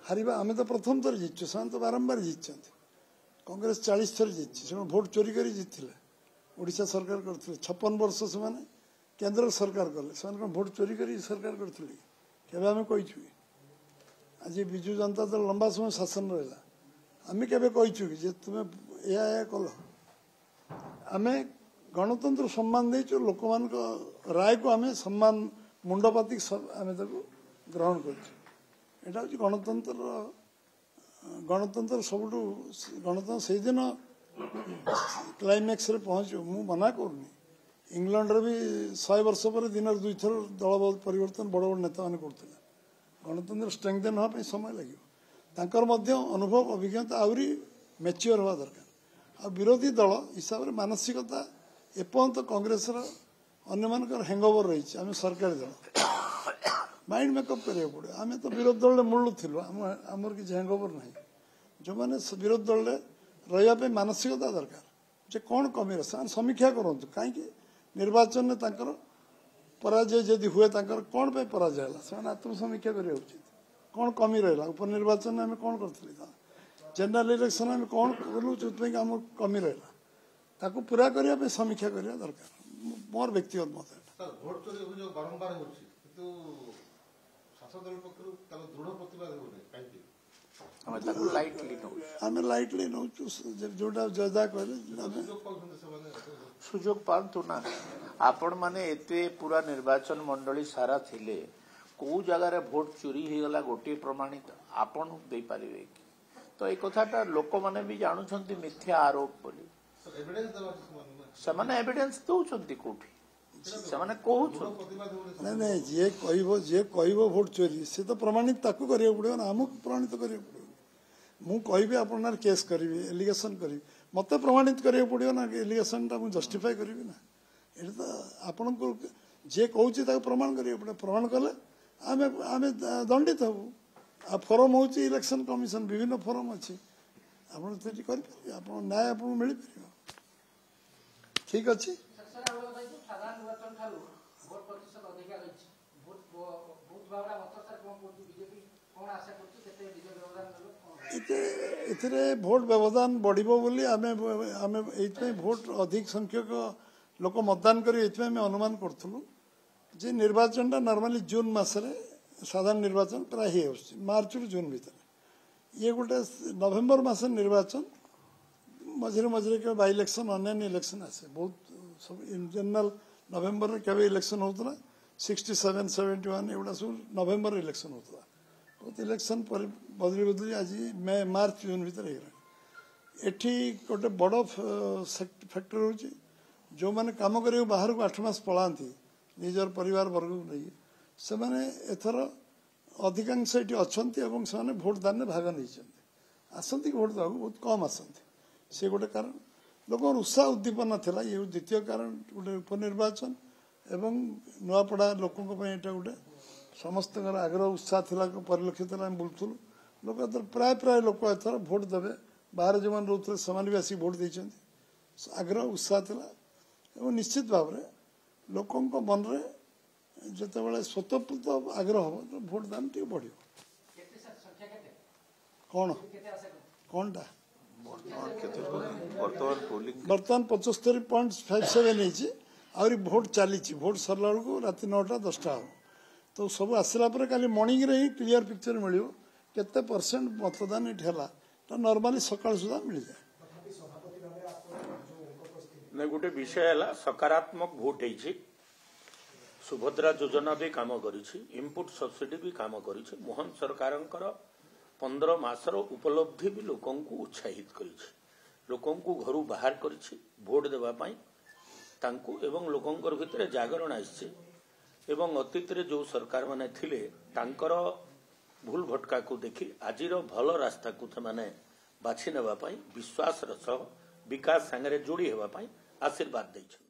हारिबा आमे तो प्रथम थर जीतु से तो बारंबार जीत कांग्रेस 40 थर जीत से भोट चोरी कर जीतले ओडिशा सरकार करथिले 56 वर्ष से माने केंद्र सरकार कले से भोट चोरी कर सरकार करथिले केबे आमे कहिछु आज बिजु जनता दल लंबा समय शासन रहला आमे केबे कहिछु कि जे तुमे या कल आमे गणतंत्र सम्मान देछु लोकमान को राय को आमे सम्मान मुंडपाती आमे ताको ग्रहण करछु एटा होची गणतंत्र सबुठु गणतंत्र से दिन क्लाइमैक्स रे पहुंचो मु मना करनी इंग्लैंड रे भी 100 वर्ष पर दिन 2 थर दल परिवर्तन बड़ बड़ नेता माने करथिले गणतंत्र स्ट्रेंथन होआ पे समय लागियो तांकर मध्य अनुभव अभिज्ञता आउरी मैच्योर होवा दरकार आ विरोधी दल हिसाब रे मानसिकता एपर्यंत कांग्रेस रो अन्य मानकर हैंगओवर रही आम सरकारी दल माइंड मेकअप करिया पड़े आम तो विरोधी दल मूलू थिलु आमर किसी हैंगओवर ना जो मैंने विरोधी दल रही मानसिकता दरकार जे कौन कमी समीक्षा करूँ कहीं निर्वाचन में पराजय जदि हुए कौन पे पराजय है से आत्मसमीक्षा करिया उचित कौन कमी रहा उपनिर्वाचन में आम कौन करथिले जनरल इलेक्शन में कौन कलु जो आम कमी रहा ताकू पूरा करने समीक्षा करने दरकार मोर व्यक्तिगत मत भोट चोरी अभियोग बारंबार होछि किंतु शासक दल पक्षरु ताको दृढ़ प्रतिवाद होने काहे हमें ताको लाइटली नौ जोटा जजा कहले सुजोग पातु ना आपण माने एते पूरा निर्वाचन मंडली सारा थिले को जगह रे भोट चोरी हो गला गोटे प्रमाणित आपण दे पारिबे तो ए कथाटा लोक माने भी जानुछंती मिथ्या आरोप बोली से एविडेंस दौरान कौटी से नहीं जे कह भोट चोरी से तो प्रमाणित ताकू करिया पड़ो ना आमको प्रमाणित करिया पड़ो मु कहबी आपन केस करी एलिगेशन करी मत प्रमाणित करिया पड़ो ना एलिगेशन टा मु जस्टिफाई करी ना ये तो आपन को जे कहूँ ताकू प्रमाण करिया पड़ो प्रमाण कले आमे आमे दंडित हबु आ फोरम होची इलेक्शन कमिशन विभिन्न फोरम अछि आपन सेठी करि आपन न्याय आपन मिली परियो ठीक अच्छे भोट व्यवधान बढ़ो बोली आमे भोट अधिक संख्यक लोक मतदान करें अनुमान करूँ जे निर्वाचन टा नॉर्मली जून मसरे साधारण निर्वाचन प्राय हो मार्च रु जून भीतर ये गोटे नवेम्बर मस निर्वाचन मझे मझे के बाय इलेक्शन अन्य इलेक्शन आसे बहुत सब इन जनरल नवेम्बर में केवे इलेक्शन होता 67 71 एगुड़ा सब नवेम्बर इलेक्शन होता बहुत इलेक्शन बदली बदली आज मे मार्च जून भीतर एठी गोटे बड़ फैक्टर हो जो मैंने काम कर बाहर को 8 मास पलांती निजर परिवार वर्ग को नहीं से मैंने एथर अधिकांश ये अच्छा से भोट दान में भाग नहीं आसती भोट देवा बहुत कम आसती से गोटे कारण लोक उत्साह उद्दीपना था ये द्वितीय कारण गोटे उपनिर्वाचन एवं नुआपड़ा लोकों गोटे समस्त आग्रह उत्साह था परिलक्षित बुलूँ लोक प्राय प्राय लोक एथर भोट देवे बाहर जो मैंने रोते से भी आसिक भोट देते आग्रह उत्साह था निश्चित भाव में लोकों मन में जिते बड़े स्वतःपूर्त आग्रह हम तो भोट दान टे बढ़ कौन कौन टा बर्तमान 75.57 आहरी भोट चली भोट सरला बेलू रात 9टा 10टा हम तो सब आसला काली मॉर्निंग रे ही क्लियर पिक्चर मिल केते परसेंट मतदान ये नॉर्मली सकाळ सुधा मिल जाए नहीं गोटे विषय है सकारात्मक भोट है सुभद्रा योजना भी काम करी इनपुट सब्सिडी भी काम करी मोहन सरकार 15 मासर उपलब्धि भी लोक उत्साहित कर लोक घर बाहर कर भोट देवाई एवं लोकंर भितर जागरण आसी अतीत जो सरकार माने थिले तांकर भूल भटका को देखी आज भल रास्ता को बाछि नेबाई विश्वास सह विकास सांगे जोड़ी होगापाई आशीर्वाद देते।